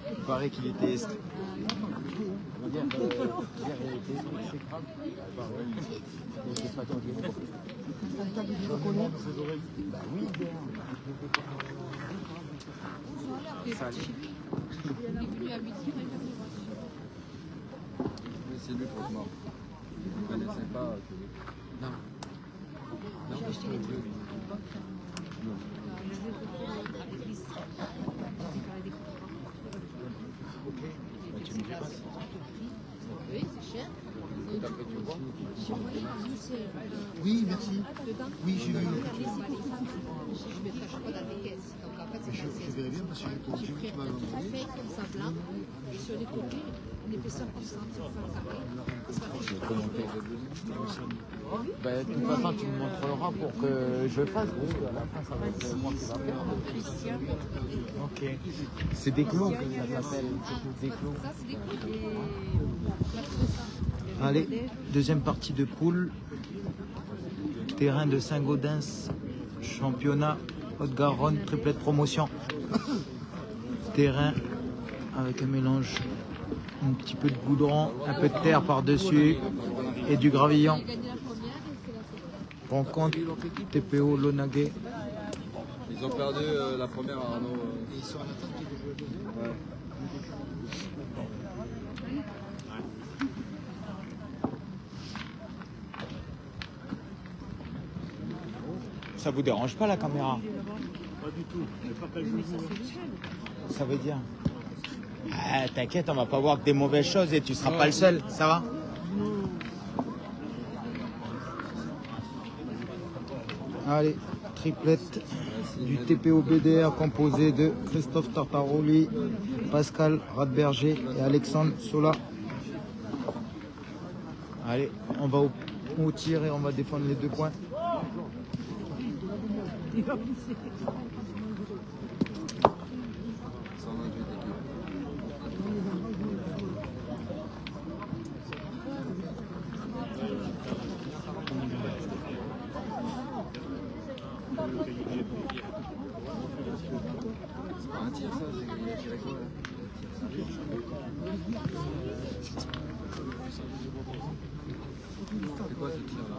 Il paraît qu'il était c'est lui franchement. Je ne connaissais pas. Non. Non, je t'ai dit. Ok. Bah, tu me dis pas. Oui, c'est cher. Oui, merci. Oui, j'ai vu. Je verrai bien parce que j'ai pour Dieu qui m'a demandé. Comme ça blanc et sur les côtés une épaisseur constante sur le carré. Bah, de toute façon, tu me montreras pour que je fasse. Parce qu'à la fin, ça va être moi qui va faire. Ok. C'est des clos que ça s'appelle. Des clos. Ça, c'est des clous. Allez, deuxième partie de poule. Terrain de Saint-Gaudens, championnat Haute-Garonne, triplette promotion. Terrain avec un mélange, un petit peu de goudron, un peu de terre par-dessus et du gravillon. Rencontre TPO Lonagé. Ils ont perdu la première à Arnaud. Ils sont en attente de jouer. Ouais. Ça vous dérange pas la caméra? Pas du tout. Pas qu'elle joue. Ça veut dire? Ah, t'inquiète, on va pas voir que des mauvaises choses et tu seras pas le seul, ça va? Allez, triplette du TPO BDR composé de Christophe Tartaroli, Pascal Radberger et Alexandre Sola. Allez, on va au tir et on va défendre les 2 points. C'est pas un tir ça, c'est tiré quoi là? C'est quoi ce tir là?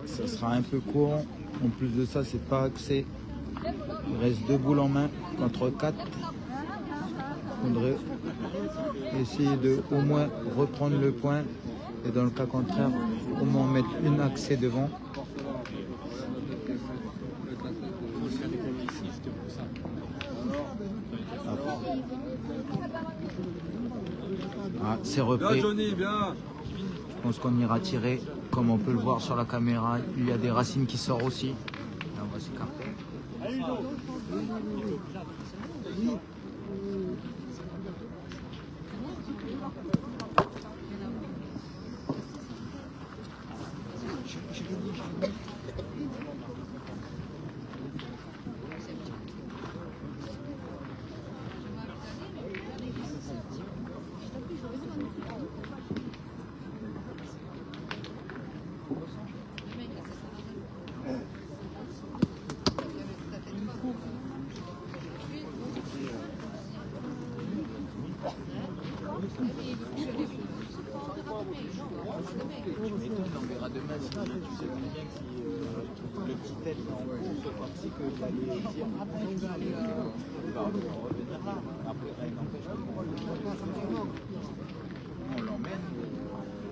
Ça sera un peu court. En plus de ça, c'est pas axé. Il reste 2 boules en main contre 4. Il faudrait essayer de au moins reprendre le point. Et dans le cas contraire, au moins mettre une axée devant. Ah, c'est repris. Bien Johnny, bien. Je pense qu'on ira tirer. Comme on peut le voir sur la caméra, il y a des racines qui sortent aussi. Là, on va s'écarter. Tu m'étonnes, on verra demain si tu sais très bien que si le petit tête là en haut fait partie que tu allais dire après tu vas aller revenir là. Après rien n'empêche on l'emmène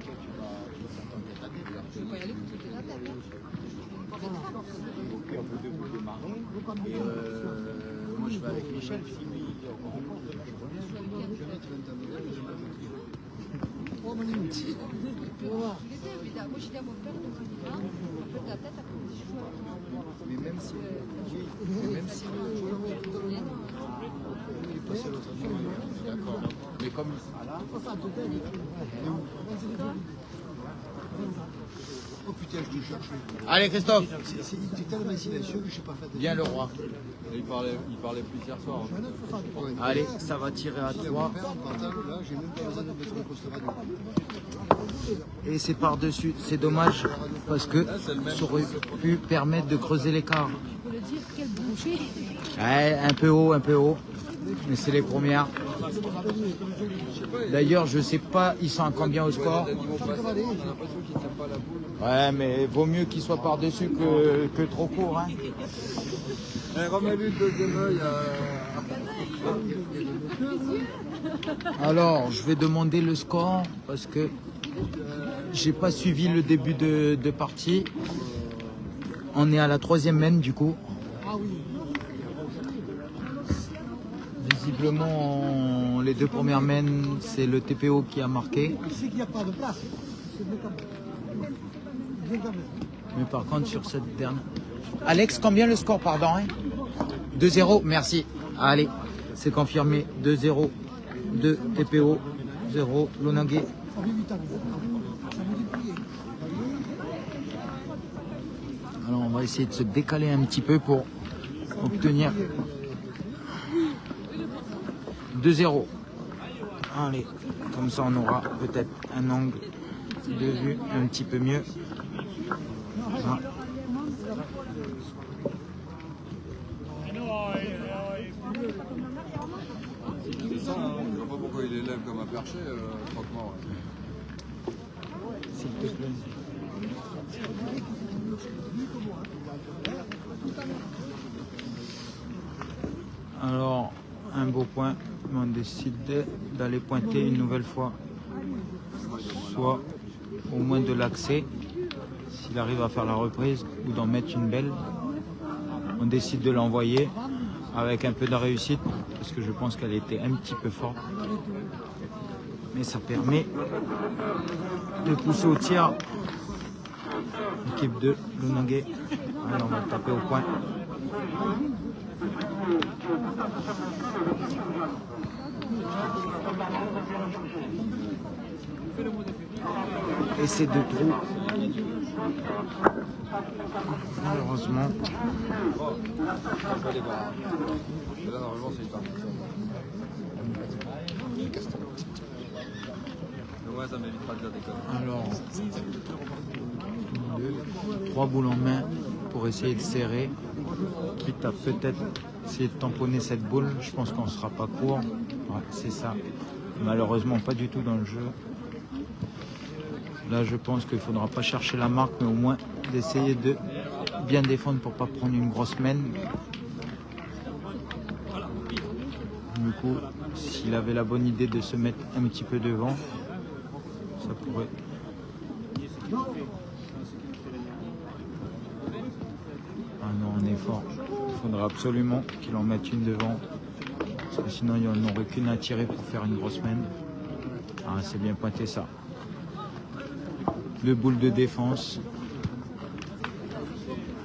toi tu vas s'entendre ta tête. Je ne vais pas y aller tout de suite la tête. Ok, on peut démarrer et moi je vais avec Michel si lui il est encore en cours demain je reviens. Je vais mettre 20 ans. Oh, mon minute. Moi, je dis à mon père, donc il va, on fait la tête après je joue. Mais même si. Oui, même si. Il est passé à l'autre niveau. D'accord. Mais comme il sera là, Oh putain, je te cherche. Allez, Christophe, C'est tellement silencieux que je sais pas faire. viens le roi. Il parlait plus hier soir. Ouais. Allez, ça va tirer à Si on 3. perd en partant, là, j'ai même pas besoin de mettre le poste radio. Et c'est par-dessus. C'est dommage parce que ça aurait pu permettre de creuser l'écart. Faut le dire, quel boucher. Ouais, un peu haut, un peu haut. Mais c'est les premières. D'ailleurs, je sais pas, ils sont à combien au score? Ouais, mais vaut mieux qu'ils soient par-dessus que trop court. Hein. Remets-lui le deuxième œil. Alors, je vais demander le score parce que j'ai pas suivi le début de partie. On est à la 3e main du coup. Visiblement, les 2 premières mains, c'est le TPO qui a marqué. C'est qu'il n'y a pas de place. Mais par contre, sur cette dernière... Alex, combien le score, pardon hein 2-0, merci. Allez, c'est confirmé. 2-0, 2 TPO, 0 Lonagé. Alors, on va essayer de se décaler un petit peu pour obtenir 2-0. Allez, comme ça, on aura peut-être un angle de vue un petit peu mieux. Voilà. C'est ça, hein. Je vois pas pourquoi il élève comme un perché, franchement. S'il te plaît. Alors, un beau point, mais on décide d'aller pointer une nouvelle fois, soit au moins de l'accès, s'il arrive à faire la reprise, ou d'en mettre une belle. On décide de l'envoyer avec un peu de réussite, parce que je pense qu'elle était un petit peu forte. Mais ça permet de pousser au tir. Équipe de Lonagé. Allez, on va le taper au point. Et c'est 2 trous. Malheureusement. Je vais aller voir. Là, normalement, c'est une partie. Ouais, ça m'évitera de dire des conneries. Alors, 3 boules en main pour essayer de serrer. Quitte à peut-être essayer de tamponner cette boule. Je pense qu'on ne sera pas court. Ouais, c'est ça. Malheureusement, pas du tout dans le jeu. Là, je pense qu'il ne faudra pas chercher la marque, mais au moins d'essayer de bien défendre pour ne pas prendre une grosse main. Du coup, s'il avait la bonne idée de se mettre un petit peu devant, ça pourrait... Ah non, on est fort. Il faudra absolument qu'il en mette une devant. Parce que sinon, il n'y en aurait qu'une à tirer pour faire une grosse main. Ah, c'est bien pointé ça. 2 boules de défense.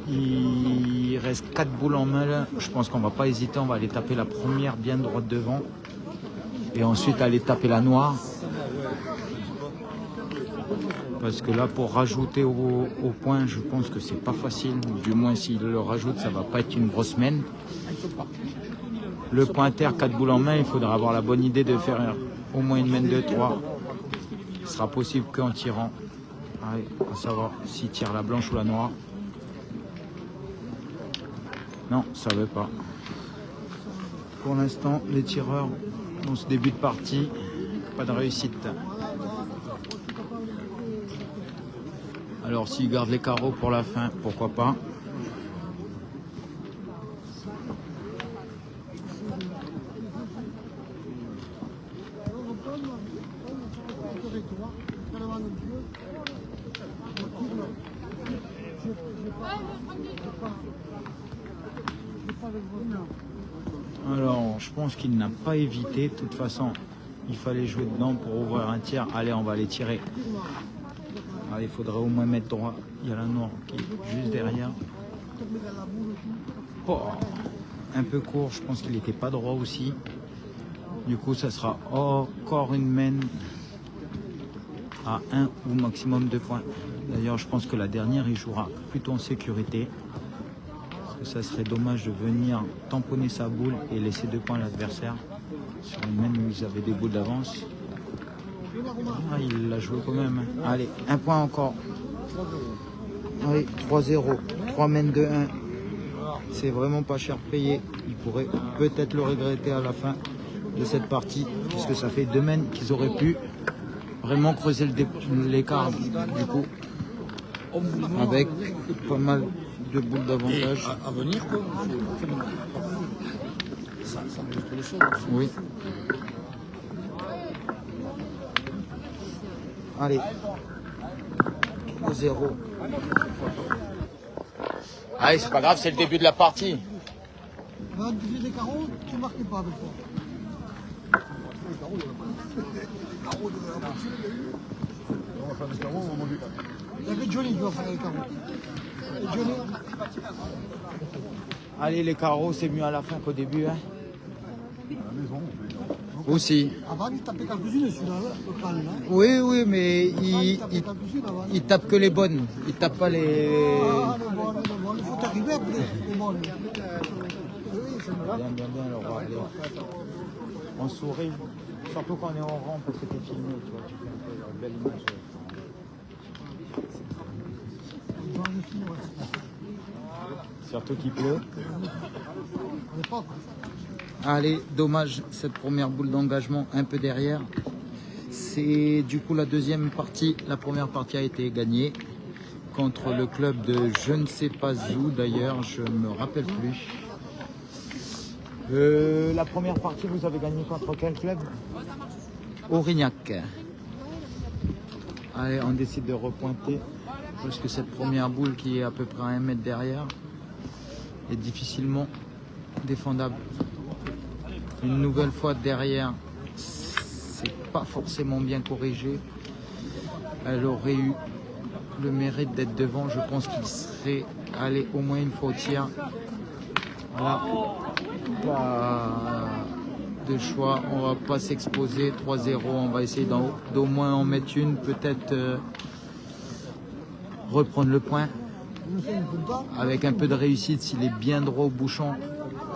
Il reste 4 boules en main là. Je pense qu'on va pas hésiter. On va aller taper la première bien droite devant. Et ensuite aller taper la noire. Parce que là, pour rajouter au point, je pense que c'est pas facile. Du moins, s'il le rajoute, ça va pas être une grosse main. Le pointer, 4 boules en main, il faudra avoir la bonne idée de faire au moins une main de 3. Ce sera possible qu'en tirant. Allez, à savoir s'il tire la blanche ou la noire. Non, ça ne veut pas. Pour l'instant, les tireurs, dans ce début de partie, pas de réussite. Alors s'ils gardent les carreaux pour la fin, pourquoi pas. Alors, je pense qu'il n'a pas évité. De toute façon, il fallait jouer dedans pour ouvrir un tir. Allez, on va les tirer. Allez, il faudrait au moins mettre droit. Il y a la noire qui est juste derrière. Oh, un peu court. Je pense qu'il n'était pas droit aussi. Du coup, ça sera encore une main à 1 ou maximum 2 points. D'ailleurs, je pense que la dernière, il jouera plutôt en sécurité. Parce que ça serait dommage de venir tamponner sa boule et laisser 2 points à l'adversaire. Sur une main où ils avaient des boules d'avance. Ah, il l'a joué quand même. Allez, 1 point encore. Allez, 3-0. 3 mènes de 1. C'est vraiment pas cher payé. Il pourrait peut-être le regretter à la fin de cette partie, puisque ça fait 2 mènes qu'ils auraient pu vraiment creuser l'écart du coup, avec pas mal de boules d'avantage. À venir, quoi. Ça bouge tous les choses. Oui. Allez. 3-0. Allez, c'est pas grave, c'est le début de la partie. Dans le des carreaux, tu ne marques pas avec toi. On va faire des carreaux, on va manger. Il y avait Johnny qui va faire les carreaux. Et Johnny, Allez, les carreaux, c'est mieux à la fin qu'au début. Hein. à la maison, Aussi. avant, il tapait quelques-unes celui-là, le crâne là. Oui, oui, mais Il tapait quelques-unes avant. il tape que les bonnes. Il tape pas les... Ah, le bon, il faut arriver après les bonnes. Oui, c'est là. Bien, bien, bien, le roi. Allez. On sourit. Surtout quand on est en rang parce que t'es filmé, tu vois. Tu fais un peu une belle image. Surtout qu'il pleut. On n'est pas. Allez, dommage, cette première boule d'engagement un peu derrière. C'est du coup la deuxième partie. La première partie a été gagnée contre le club de je ne sais pas où d'ailleurs, je ne me rappelle plus. La première partie, vous avez gagné contre quel club? Aurignac. Allez, on décide de repointer parce que cette première boule qui est à peu près à 1 mètre derrière est difficilement défendable. Une nouvelle fois derrière, c'est pas forcément bien corrigé. Elle aurait eu le mérite d'être devant. Je pense qu'il serait allé au moins une fois au tir. Voilà. Pas de choix. On va pas s'exposer. 3-0. On va essayer d'au moins en mettre une. Peut-être reprendre le point. Avec un peu de réussite, s'il est bien droit au bouchon,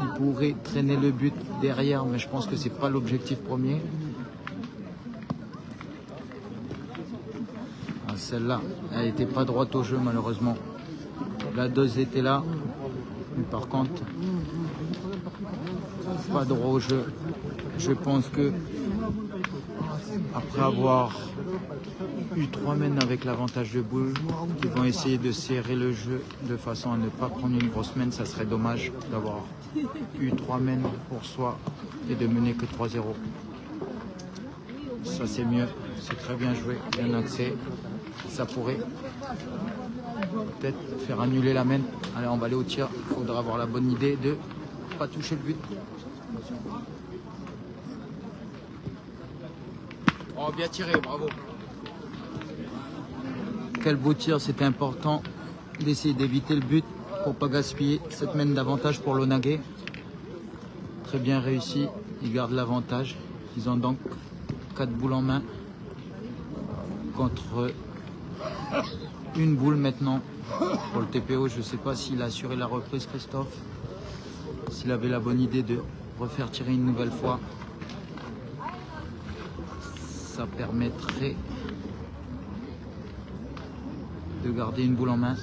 il pourrait traîner le but derrière, mais je pense que c'est pas l'objectif premier. Ah, celle-là, elle n'était pas droite au jeu malheureusement. La dose était là, mais par contre, pas droit au jeu. Je pense que après avoir eu 3 mènes avec l'avantage de boule, ils vont essayer de serrer le jeu de façon à ne pas prendre une grosse mène. Ça serait dommage d'avoir eu 3 mènes pour soi et de mener que 3-0. Ça c'est mieux, c'est très bien joué, bien axé. Ça pourrait peut-être faire annuler la mène. Allez, on va aller au tir. Il faudra avoir la bonne idée de ne pas toucher le but. Oh, bien tiré, bravo. Quel beau tir, c'était important d'essayer d'éviter le but pour pas gaspiller cette mène d'avantage pour l'Onagé. Très bien réussi, ils gardent l'avantage. Ils ont donc 4 boules en main contre une boule maintenant pour le TPO. Je ne sais pas s'il a assuré la reprise, Christophe, s'il avait la bonne idée de refaire tirer une nouvelle fois. Ça permettrait de garder une boule en main.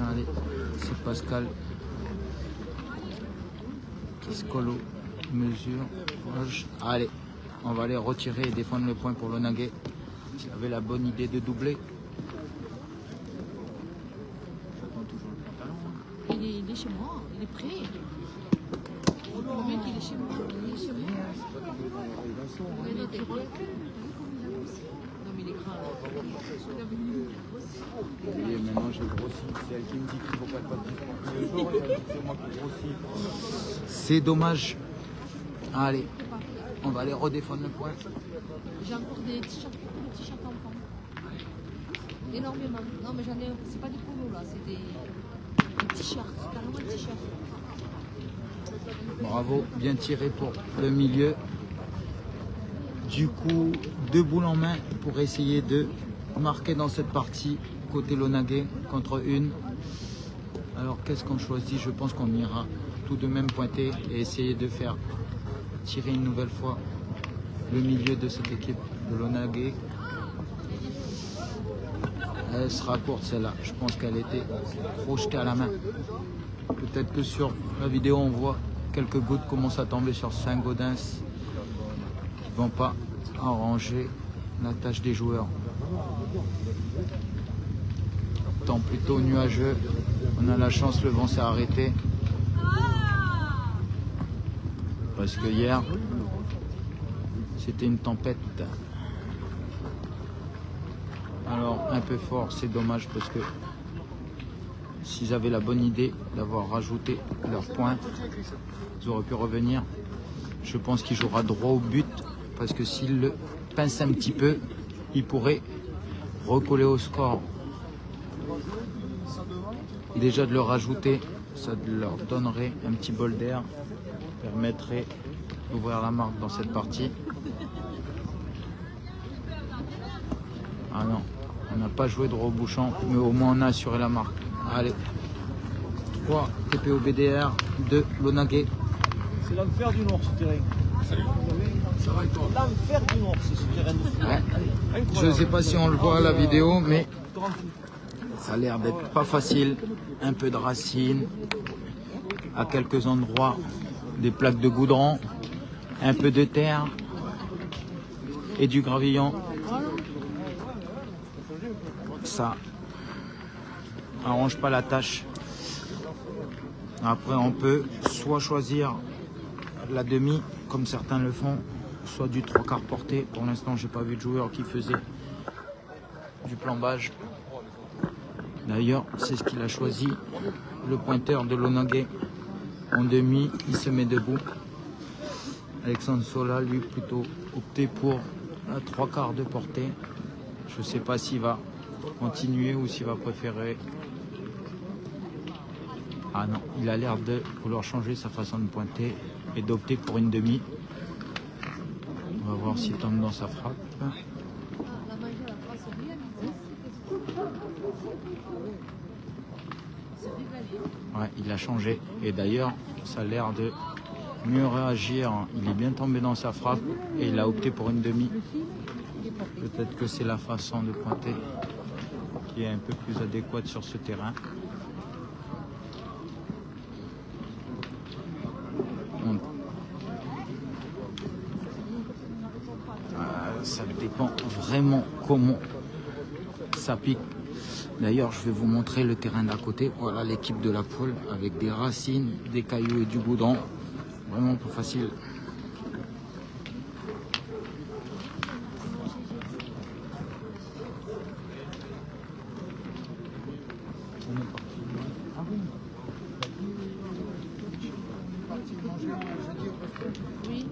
Allez, c'est Pascal qui se colle aux mesures. Allez, on va aller retirer et défendre le point pour l'Onagé. S'il avait la bonne idée de doubler. Il est chez moi, il est prêt. Le mec, il est chez moi, il est chez moi. Mais non, t'es quoi? Non, mais il est grave. Et maintenant j'ai grossi. C'est elle qui me dit qu'il faut pas de c'est moi qui grossis. C'est dommage. Allez, on va aller redéfendre le point. J'ai encore des t-shirts enfants. Énormément. Non, mais j'en ai. C'est pas des polos là, c'est des t-shirts. Carrément des t-shirts. Bravo, bien tiré pour le milieu. Du coup, 2 boules en main pour essayer de marquer dans cette partie côté Lonagé contre une. Alors qu'est-ce qu'on choisit? Je pense qu'on ira tout de même pointer et essayer de faire tirer une nouvelle fois le milieu de cette équipe de Lonagé. Elle sera courte celle-là, je pense qu'elle était trop jetée à la main. Peut-être que sur la vidéo on voit quelques gouttes commencent à tomber sur Saint-Gaudens. Ils ne vont pas arranger la tâche des joueurs. Temps plutôt nuageux, on a la chance, le vent s'est arrêté. Parce que hier, c'était une tempête. Alors un peu fort, c'est dommage parce que s'ils avaient la bonne idée d'avoir rajouté leur point, ils auraient pu revenir. Je pense qu'il jouera droit au but parce que s'il le pince un petit peu, il pourrait recoller au score. Déjà de le rajouter, ça leur donnerait un petit bol d'air, permettrait d'ouvrir la marque dans cette partie. Ah non, on n'a pas joué droit au bouchon, mais au moins on a assuré la marque. Allez, 3 TPO BDR, 2 Lonagé. C'est l'enfer du Nord ce terrain. Salut. Ça va et toi? L'enfer du Nord, c'est ce terrain de foot. Ouais. Je ne sais pas si on le voit à la vidéo, mais ça a l'air d'être pas facile. Un peu de racines, à quelques endroits des plaques de goudron, un peu de terre et du gravillon. Ça arrange pas la tâche. Après on peut soit choisir la demi comme certains le font, soit du 3/4 porté. Pour l'instant j'ai pas vu de joueur qui faisait du plombage. D'ailleurs c'est ce qu'il a choisi, le pointeur de Lonagé. En demi il se met debout. Alexandre Sola lui plutôt opté pour la 3/4 de portée. Je sais pas s'il va continuer ou s'il va préférer. Ah non, il a l'air de vouloir changer sa façon de pointer et d'opter pour une demi. On va voir s'il tombe dans sa frappe. Ouais, il a changé et d'ailleurs ça a l'air de mieux réagir. Il est bien tombé dans sa frappe et il a opté pour une demi. Peut-être que c'est la façon de pointer qui est un peu plus adéquate sur ce terrain. Ça dépend vraiment comment ça pique. D'ailleurs, je vais vous montrer le terrain d'à côté. Voilà l'équipe de la poule avec des racines, des cailloux et du goudron. Vraiment pas facile. Oui.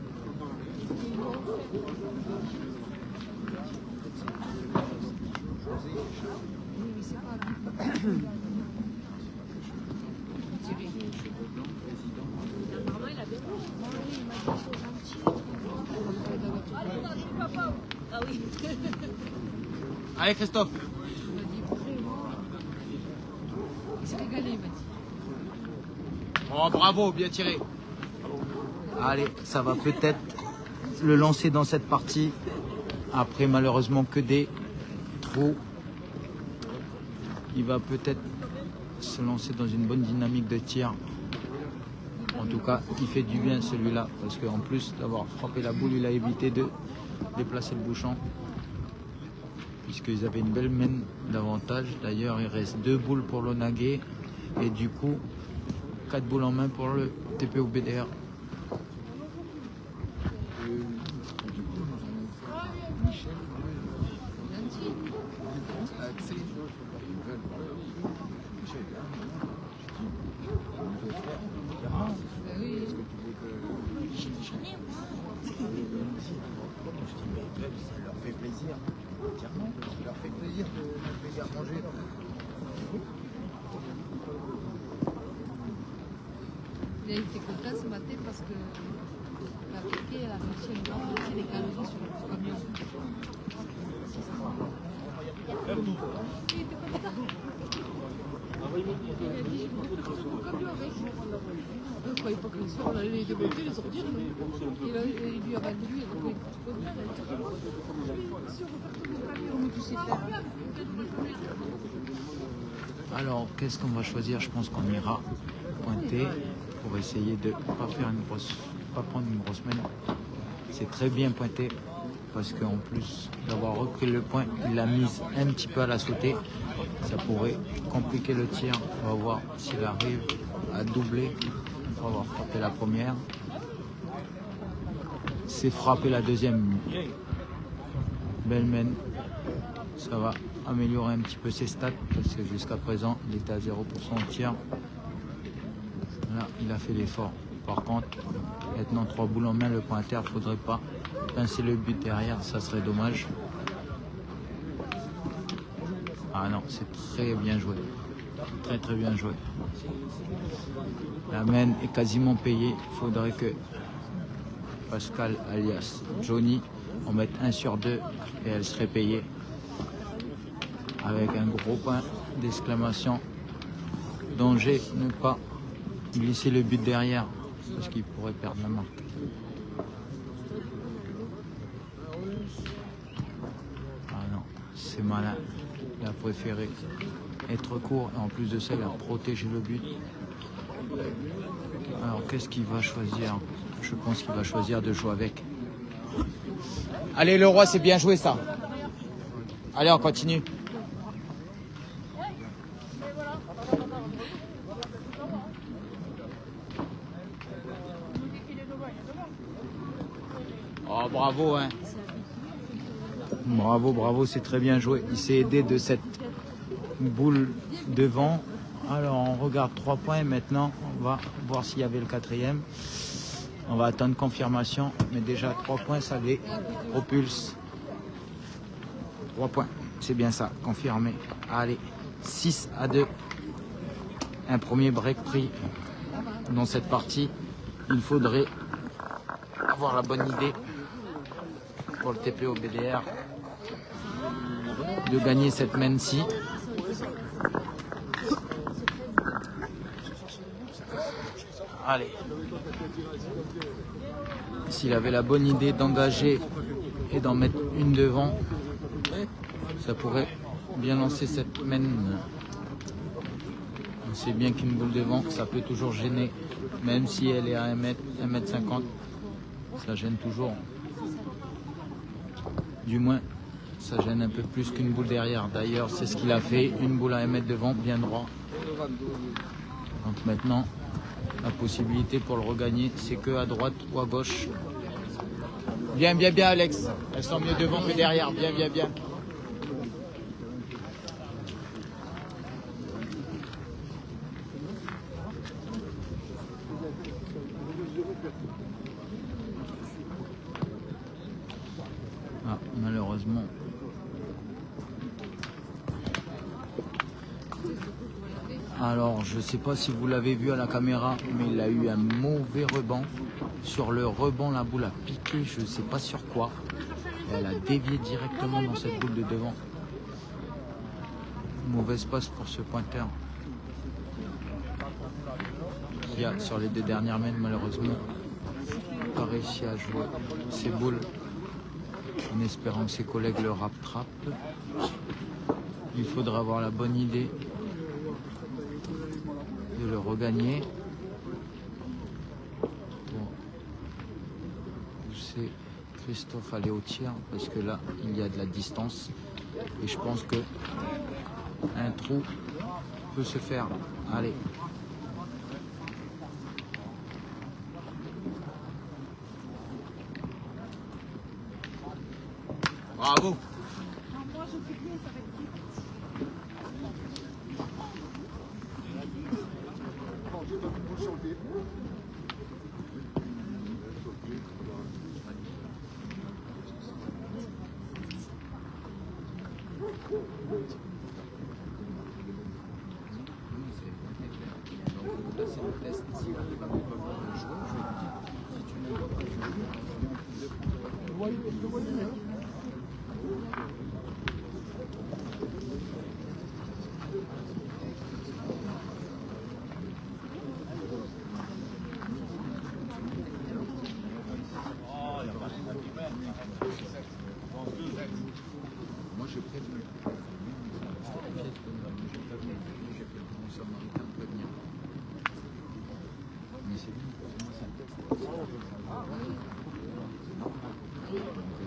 Allez Christophe. Il s'est régalé, il m'a dit. Oh bravo, bien tiré. Allez, ça va peut-être le lancer dans cette partie. Après malheureusement que des trous. Il va peut-être se lancer dans une bonne dynamique de tir. En tout cas, il fait du bien celui-là. Parce qu'en plus d'avoir frappé la boule, il a évité de déplacer le bouchon. Puisqu'ils avaient une belle main d'avantage. D'ailleurs, il reste 2 boules pour Lonagé. Et du coup, 4 boules en main pour le TPO BDR. Ça leur fait plaisir, entièrement. Ça leur fait plaisir de manger. Il a été content ce matin parce que la piquée, elle a réussi à lui enlever les calories sur le croyais pas que le soir on allait les démonter, les sortir. Il lui a vendu, il a trouvé tout comme ça. Si on repart comme le palier, on tu sais faire. Alors, qu'est-ce qu'on va choisir? Je pense qu'on ira pointer pour essayer de pas prendre une grosse main. C'est très bien pointé parce qu'en plus d'avoir repris le point, il l'a mise un petit peu à la sautée. Ça pourrait compliquer le tir. On va voir s'il arrive à doubler. On va avoir frappé la première. C'est frappé la deuxième. Belle main. Ça va améliorer un petit peu ses stats parce que jusqu'à présent il était à 0% au tir. Là il a fait l'effort. Par contre, maintenant 3 boules en main, le pointeur, faudrait pas pincer le but derrière, ça serait dommage. Ah non, c'est très bien joué. Très très bien joué. La main est quasiment payée. Il faudrait que Pascal alias Johnny en mette 1 sur 2 et elle serait payée. Avec un gros point d'exclamation. Danger, ne pas glisser le but derrière parce qu'il pourrait perdre la marque. Ah non, c'est malin. Il a préféré être court et en plus de ça, il a protégé le but. Alors qu'est-ce qu'il va choisir? Je pense qu'il va choisir de jouer avec. Allez, le roi, c'est bien joué ça. Allez, on continue. Oh, bravo, hein. Bravo, bravo, c'est très bien joué. Il s'est aidé de cette boule devant. Alors, on regarde 3 points. Maintenant, on va voir s'il y avait le 4e. On va attendre confirmation. Mais déjà, 3 points, ça les propulse. 3 points, c'est bien ça, confirmé. Allez, 6-2. Un premier break pris dans cette partie. Il faudrait avoir la bonne idée pour le TPO BDR de gagner cette main-ci. Allez. S'il avait la bonne idée d'engager et d'en mettre une devant, ça pourrait bien lancer cette main. On sait bien qu'une boule devant, ça peut toujours gêner, même si elle est à 1m50, ça gêne toujours. Du moins, ça gêne un peu plus qu'une boule derrière. D'ailleurs, c'est ce qu'il a fait, une boule à 1 mètre devant, bien droit. Donc maintenant, la possibilité pour le regagner, c'est que à droite ou à gauche. Bien, bien, bien, Alex. Elles sont mieux devant que derrière. Bien, bien, bien. Ah, malheureusement. Alors, je ne sais pas si vous l'avez vu à la caméra, mais il a eu un mauvais rebond. Sur le rebond, la boule a piqué, je ne sais pas sur quoi. Et elle a dévié directement dans cette boule de devant. Mauvaise passe pour ce pointeur. Qui a, sur les 2 dernières mains, malheureusement, pas réussi à jouer ses boules. En espérant que ses collègues le rattrapent. Il faudra avoir la bonne idée de le regagner. Bon. C'est Christophe aller au tir parce que là il y a de la distance et je pense que un trou peut se faire. Allez. Bravo.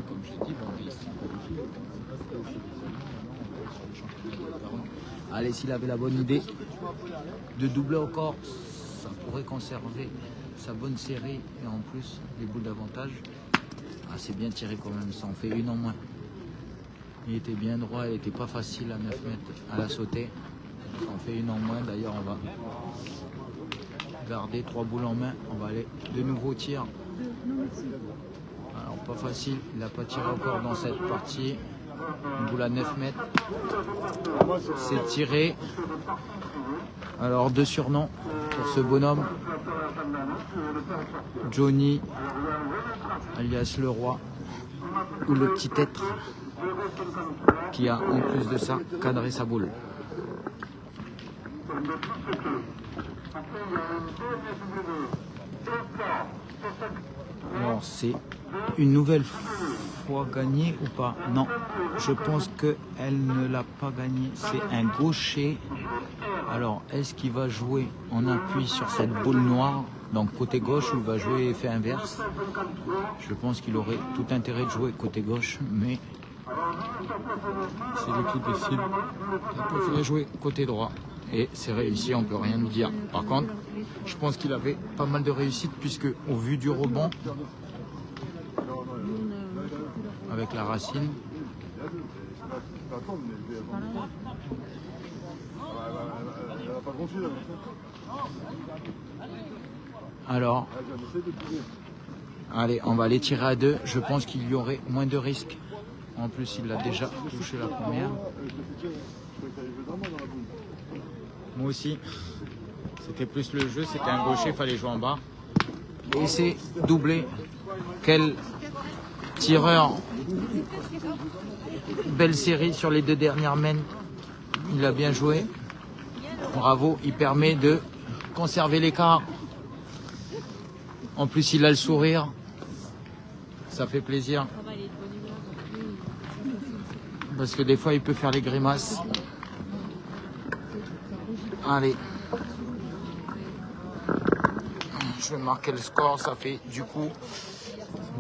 Comme je te dis, bon, mais ici, allez, s'il avait la bonne idée de doubler encore, ça pourrait conserver sa bonne série et en plus les boules d'avantage. Ah, c'est bien tiré quand même, ça en fait une en moins. Il était bien droit, il n'était pas facile à 9 mètres à la sauter. Ça en fait une en moins, d'ailleurs on va garder 3 boules en main, on va aller de nouveau au tir. Alors pas facile, il n'a pas tiré encore dans cette partie. Une boule à 9 mètres. C'est tiré. Alors 2 surnoms pour ce bonhomme. Johnny, alias le roi, ou le petit être, qui a en plus de ça cadré sa boule. Alors c'est une nouvelle fois gagnée ou pas? Non, je pense qu'elle ne l'a pas gagné. C'est un gaucher. Alors est-ce qu'il va jouer en appui sur cette boule noire, donc côté gauche, ou il va jouer effet inverse? Je pense qu'il aurait tout intérêt de jouer côté gauche, mais c'est lui qui décide. Il préférait jouer côté droit. Et c'est réussi, on ne peut rien nous dire. Par contre, je pense qu'il avait pas mal de réussite, puisque au vu du rebond, avec la racine, alors, allez, on va les tirer à 2. Je pense qu'il y aurait moins de risques. En plus, il a déjà touché la première. Moi aussi, c'était plus le jeu, c'était un gaucher, il fallait jouer en bas. Et c'est doublé. Quel tireur. Belle série sur les 2 dernières mains. Il a bien joué. Bravo, il permet de conserver l'écart. En plus, il a le sourire. Ça fait plaisir. Parce que des fois, il peut faire les grimaces. Allez. Je vais marquer le score. Ça fait du coup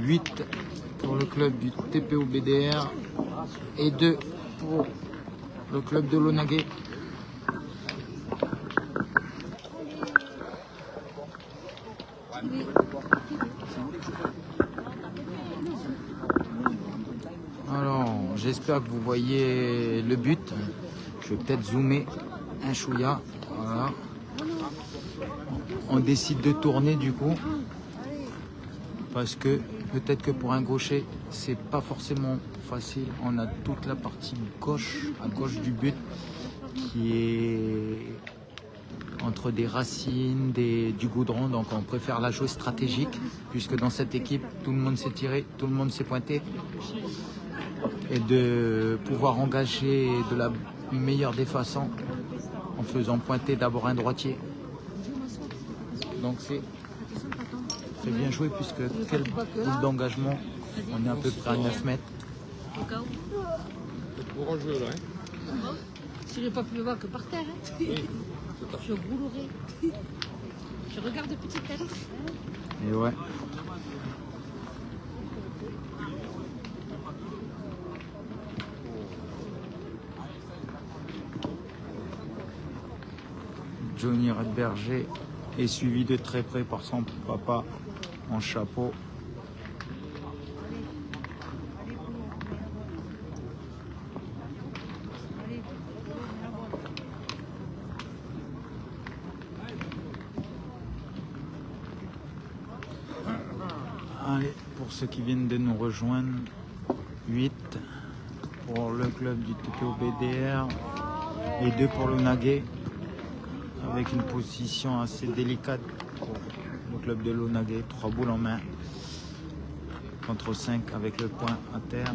8 pour le club du TPO BDR et 2 pour le club de l'Onagé. Alors, j'espère que vous voyez le but. Je vais peut-être zoomer un chouïa. Voilà. On décide de tourner du coup. Parce que peut-être que pour un gaucher, c'est pas forcément facile. On a toute la partie gauche, à gauche du but, qui est entre des racines, du goudron. Donc on préfère la jouer stratégique, puisque dans cette équipe, tout le monde s'est tiré, tout le monde s'est pointé. Et de pouvoir engager de la meilleure des façons en faisant pointer d'abord un droitier. Donc c'est bien joué, puisque quel boule d'engagement, on est à peu près à 9 mètres. Pour jouer là, hein. Si je n'ai pas pu le voir que par terre, hein. Je roulerai. Je regarde de petite tête. Et ouais. Johnny Redberger est suivi de très près par son papa en chapeau. Allez, pour ceux qui viennent de nous rejoindre, 8 pour le club du TPO BDR et 2 pour l'Onagé, avec une position assez délicate pour le club de l'Onagé. 3 boules en main contre 5 avec le point à terre.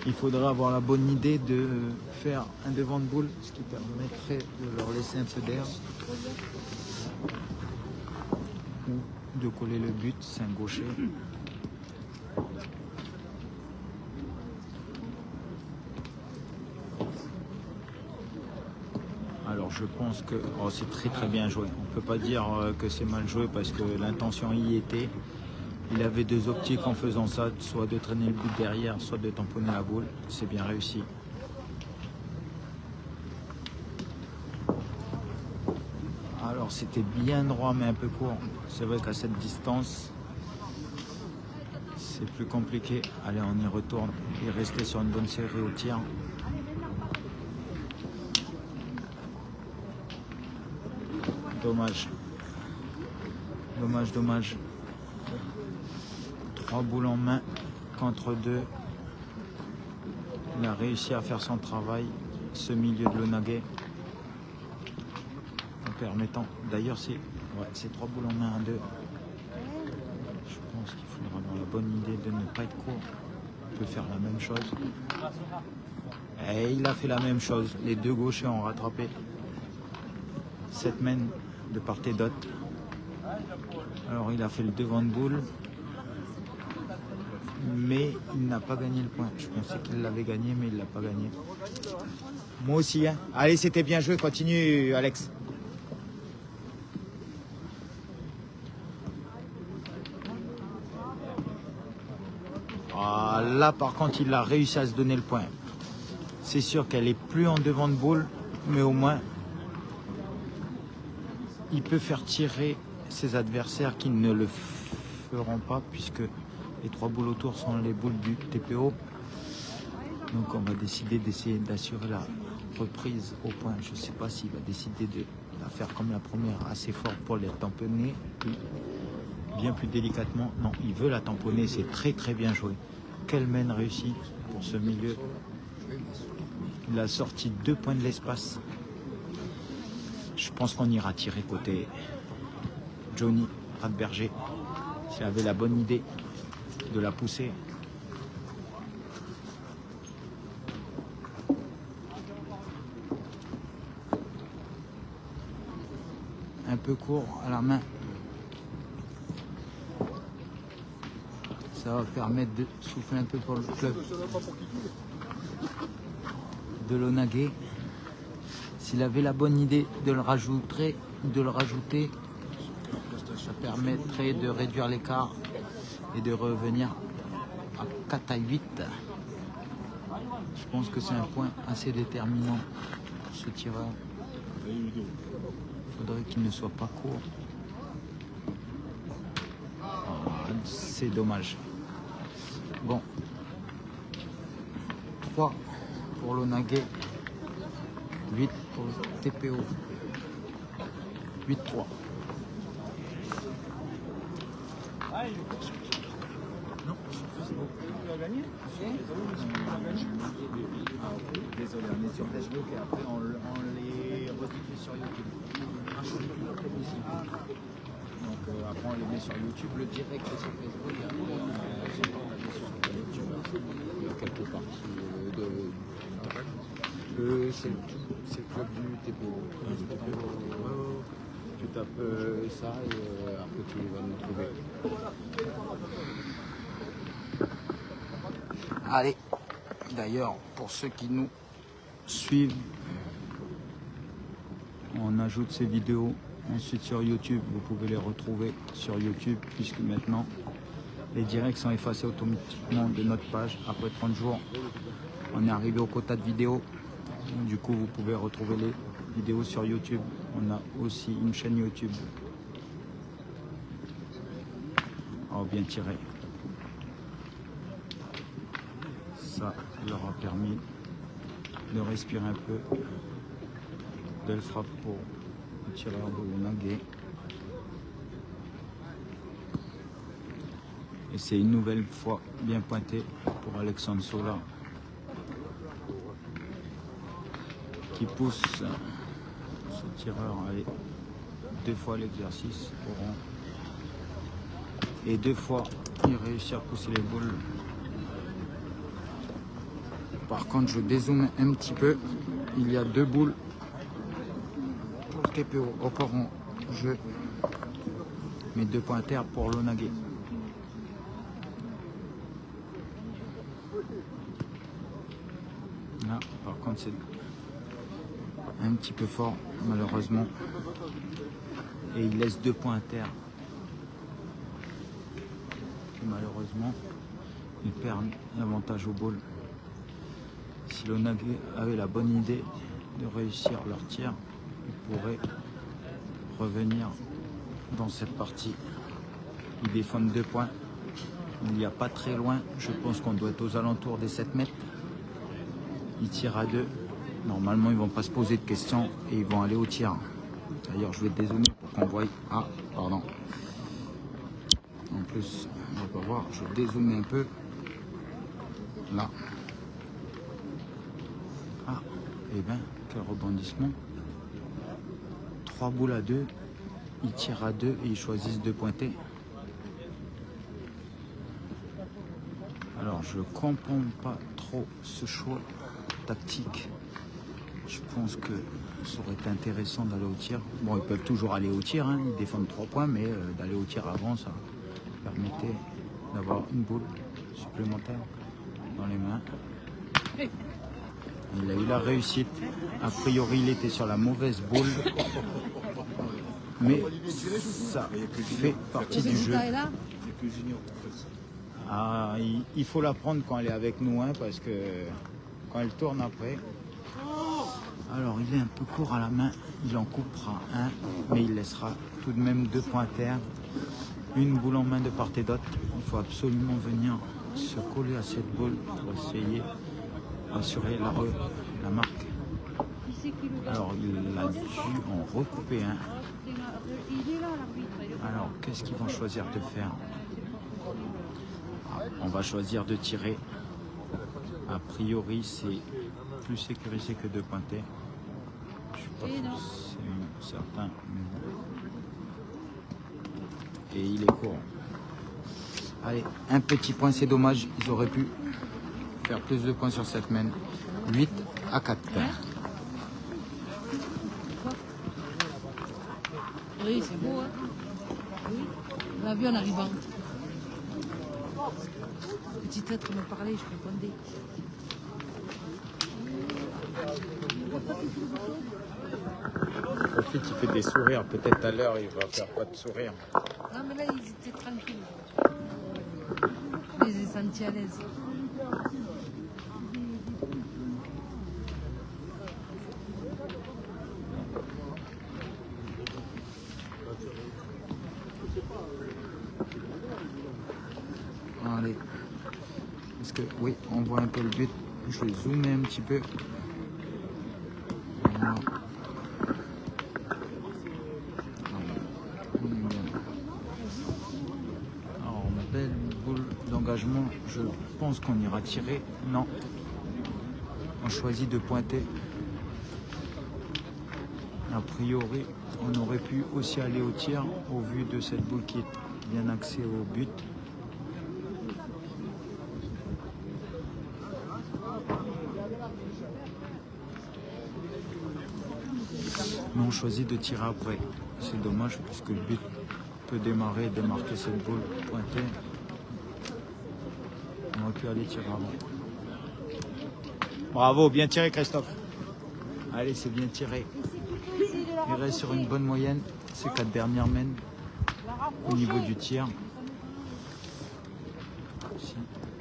Il faudra avoir la bonne idée de faire un devant de boule, ce qui permettrait de leur laisser un peu d'air. Ou de coller le but, c'est un gaucher. Alors Je pense que c'est très très bien joué. On ne peut pas dire que c'est mal joué parce que l'intention y était. Il avait deux optiques en faisant ça, soit de traîner le but derrière, soit de tamponner la boule. C'est bien réussi. Alors c'était bien droit mais un peu court. C'est vrai qu'à cette distance, c'est plus compliqué. Allez, on y retourne. Il restait sur une bonne série au tir. Dommage. Dommage, dommage. 3 boules en main contre 2. Il a réussi à faire son travail, ce milieu de l'Onagé. En permettant. D'ailleurs, c'est 3 boules en main à 2. Je pense qu'il faudra avoir la bonne idée de ne pas être court. On peut faire la même chose. Et il a fait la même chose. Les deux gauchers ont rattrapé. 7 mènes de part et d'autre. Alors il a fait le devant de boule. Mais il n'a pas gagné le point. Je pensais qu'il l'avait gagné, mais il ne l'a pas gagné. Moi aussi. Hein. Allez, c'était bien joué. Continue, Alex. Ah, là, par contre, il a réussi à se donner le point. C'est sûr qu'elle est plus en devant de boule, mais au moins, il peut faire tirer ses adversaires qui ne le feront pas, puisque les 3 boules autour sont les boules du TPO. Donc on va décider d'essayer d'assurer la reprise au point. Je ne sais pas s'il va décider de la faire comme la première, assez fort pour les tamponner. Puis, bien plus délicatement. Non, il veut la tamponner. C'est très très bien joué. Quelle main réussie pour ce milieu. Il a sorti 2 points de l'espace. Je pense qu'on ira tirer côté Johnny Radberger. S'il avait la bonne idée de la pousser. Un peu court à la main. Ça va permettre de souffler un peu pour le club de l'Onagé. S'il avait la bonne idée de le rajouter, ça permettrait de réduire l'écart et de revenir à 4 à 8. Je pense que c'est un point assez déterminant pour ce tireur. Il faudrait qu'il ne soit pas court. C'est dommage. Bon. 3 pour l'Onagé. 8 pour le TPO. 8-3. Non, tu as gagné. Désolé, on est sur Facebook et après on les rediffuse sur YouTube. Donc après on les met sur YouTube, le direct est sur Facebook et après on les sur YouTube. Il y a quelques parties c'est le club du TPO. Tu tapes ça et après tu vas nous trouver. Allez, d'ailleurs, pour ceux qui nous suivent, on ajoute ces vidéos ensuite sur YouTube. Vous pouvez les retrouver sur YouTube puisque maintenant les directs sont effacés automatiquement de notre page. Après 30 jours, on est arrivé au quota de vidéos. Du coup, vous pouvez retrouver les vidéos sur YouTube. On a aussi une chaîne YouTube. Oh, bien tiré. Ça leur a permis de respirer un peu. Belle frappe pour le tireur de l'Onagé. Et c'est une nouvelle fois bien pointé pour Alexandre Sola, qui pousse ce tireur à aller 2 fois l'exercice au rond. Et 2 fois, il réussit à pousser les boules. Par contre, je dézoome un petit peu. Il y a 2 boules pour le TPO. Encore en jeu. Mais 2 points à terre pour l'Onagé. Là, par contre, c'est un petit peu fort, malheureusement. Et il laisse 2 points à terre. Et malheureusement, ils perdent l'avantage au ball. Si l'Onagé avait la bonne idée de réussir leur tir, ils pourraient revenir dans cette partie. Ils défendent 2 points. Il n'y a pas très loin. Je pense qu'on doit être aux alentours des 7 mètres. Ils tirent à 2. Normalement, ils ne vont pas se poser de questions et ils vont aller au tir. D'ailleurs, je vais dézoomer pour qu'on voie. Ah, pardon. En plus, on va pas voir. Je vais dézoomer un peu. Là. Ah, et bien, quel rebondissement. 3 boules à 2. Ils tirent à 2 et ils choisissent de pointer. Alors, je comprends pas trop ce choix tactique. Je pense que ça aurait été intéressant d'aller au tir. Bon, ils peuvent toujours aller au tir, hein. Ils défendent 3 points, mais d'aller au tir avant, ça permettait d'avoir une boule supplémentaire dans les mains. Il a eu la réussite. A priori, il était sur la mauvaise boule. Mais ça fait partie du jeu. Ah, il faut la prendre quand elle est avec nous, hein, parce que quand elle tourne après. Alors il est un peu court à la main, il en coupera un, mais il laissera tout de même 2 points à terre. Une boule en main de part et d'autre. Il faut absolument venir se coller à cette boule pour essayer d'assurer la marque. Alors il a dû en recouper un. Alors qu'est-ce qu'ils vont choisir de faire? On va choisir de tirer. A priori, c'est plus sécurisé que de pointer. Je suis pas forcément certain. Et il est court. Allez, un petit point, c'est dommage. Ils auraient pu faire plus de points sur cette main. 8 à 4. Oui, c'est beau, hein. Oui. On l'a vu en arrivant. Le petit être me parlait, je répondais. Profite, il fait des sourires. Peut-être à l'heure, il va faire pas de sourire. Non, mais là, ils étaient tranquilles. Je les ai sentis à l'aise. Allez. Parce que, oui, on voit un peu le but. Je vais zoomer un petit peu. Voilà. Alors, belle boule d'engagement. Je pense qu'on ira tirer. Non. On choisit de pointer. A priori, on aurait pu aussi aller au tir au vu de cette boule qui est bien axée au but. Mais on choisit de tirer après. C'est dommage puisque le but peut démarrer et démarquer cette boule pointée. On aurait pu aller tirer avant. Bravo, bien tiré Christophe. Allez, c'est bien tiré. Il reste sur une bonne moyenne. Ces 4 dernières mènes au niveau du tir. Si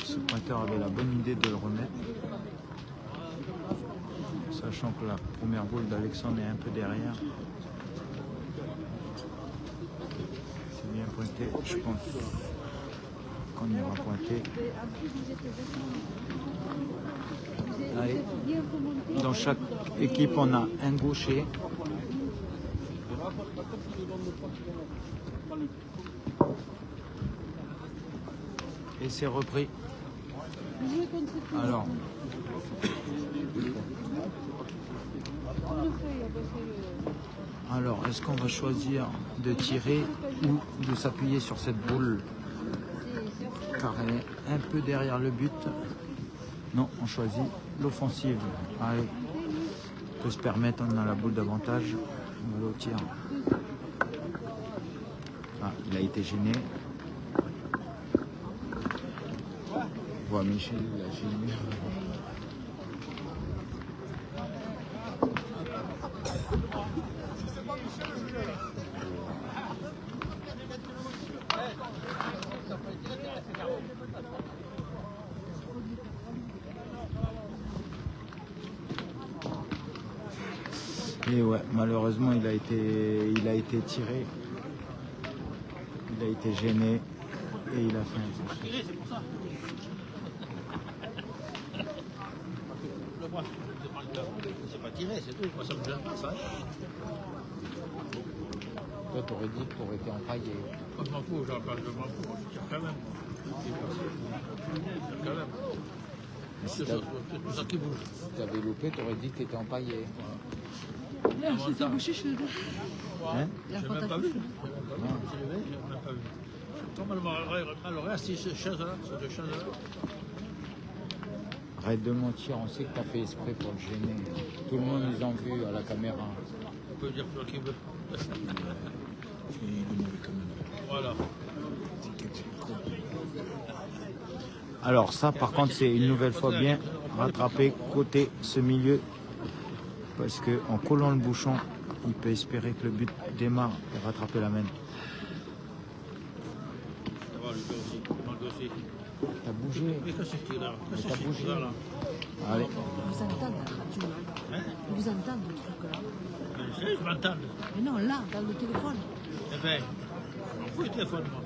ce pointeur avait la bonne idée de le remettre. Sachant que la première boule d'Alexandre est un peu derrière. C'est bien pointé, je pense qu'on ira pointer. Allez. Dans chaque équipe, on a un gaucher. Et c'est repris. Alors. Alors, est-ce qu'on va choisir de tirer ou de s'appuyer sur cette boule? Car elle est un peu derrière le but. Non, on choisit l'offensive. Allez, on peut se permettre, on a la boule d'avantage. On va au tir. Ah, il a été gêné. On voit Michel, il a gêné. Et ouais, malheureusement, il a été tiré. Il a été gêné et il a fait un crochet. C'est pas tiré, c'est tout. Moi, ça me gêne pas, ça. Toi, t'aurais dit que t'aurais été empaillé. Moi, je m'en fous, je m'en fous. Moi, je tire quand même. Quand même. C'est tout ça qui bouge. Si t'avais loupé, t'aurais dit que t'étais empaillé. Là, c'était bouché chez eux. Hein? J'ai même pas vu. J'ai même pas vu. Comme elle aurait assis ces chaises-là, ces deux chaises-là. Arrête de mentir, on sait que t'as fait exprès pour le gêner. Tout le monde les a vus à la caméra. On peut dire ce qu'il veut. Voilà. Alors ça, par contre, c'est une nouvelle fois bien rattrapé côté ce milieu. Parce qu'en collant le bouchon, il peut espérer que le but démarre et rattraper la main. Ça va, lui aussi. Lui aussi. T'as bougé. Mais qu'est-ce que c'est là? Mais Qu'est-ce t'as que bougé. c'est là? Allez. Vous entendez la radio là? Hein? Vous entendez le truc là? Je sais, je m'entends. Mais non, là, dans le téléphone. Eh bien, je m'en fous du téléphone, moi.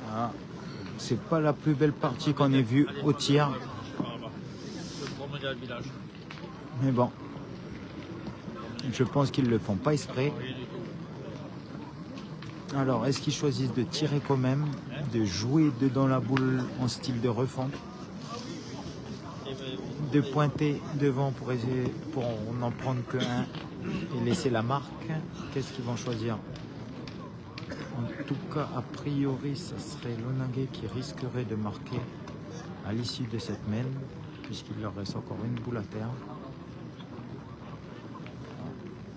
Ah, c'est pas la plus belle partie qu'on ait vue au tir. Je promène dans le village. Mais bon. Je pense qu'ils le font pas exprès. Rien du tout. Alors, est-ce qu'ils choisissent de tirer quand même, de jouer dedans la boule en style de refond, de pointer devant pour essayer, pour n'en prendre que un et laisser la marque? Qu'est-ce qu'ils vont choisir? En tout cas, a priori, ce serait l'Onagé qui risquerait de marquer à l'issue de cette main, puisqu'il leur reste encore une boule à terre.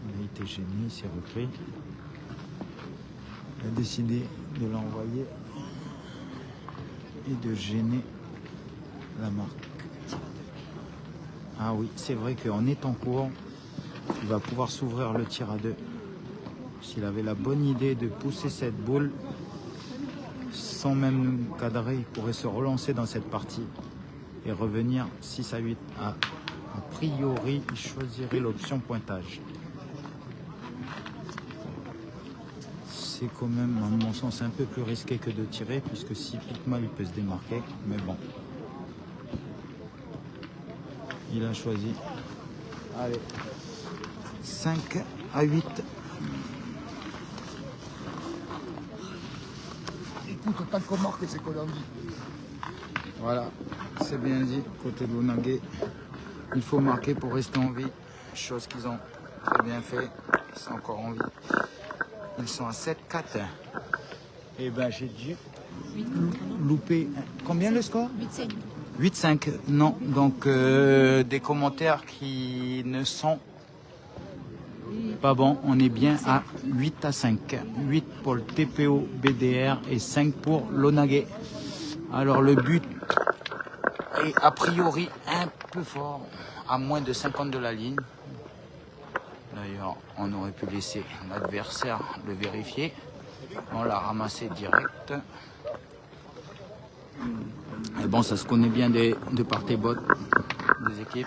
Il a été gêné, il s'est repris. Il a décidé de l'envoyer et de gêner la marque. Ah oui, c'est vrai qu'en étant court, il va pouvoir s'ouvrir le tir à deux. S'il avait la bonne idée de pousser cette boule, sans même cadrer, il pourrait se relancer dans cette partie et revenir 6 à 8. A priori, il choisirait l'option pointage. C'est quand même, à mon sens, un peu plus risqué que de tirer, puisque si pique mal, il peut se démarquer. Mais bon. Il a choisi. Allez. 5 à 8. Écoute, tant qu'on marque, c'est qu'on en dit. Voilà, c'est bien dit. Côté de l'Onagé, il faut marquer pour rester en vie. Chose qu'ils ont très bien fait. Ils sont encore en vie. Ils sont à 7-4. Et ben j'ai dû louper. Combien le score? 8-5. 8-5. Non, donc des commentaires qui ne sont pas bons. On est bien à 8 à 5. 8 pour le TPO BDR et 5 pour l'Onagé. Alors le but est a priori un peu fort, à moins de 50 de la ligne. D'ailleurs, on aurait pu laisser l'adversaire le vérifier. On l'a ramassé direct. Et bon, ça se connaît bien de part et d'autre des équipes.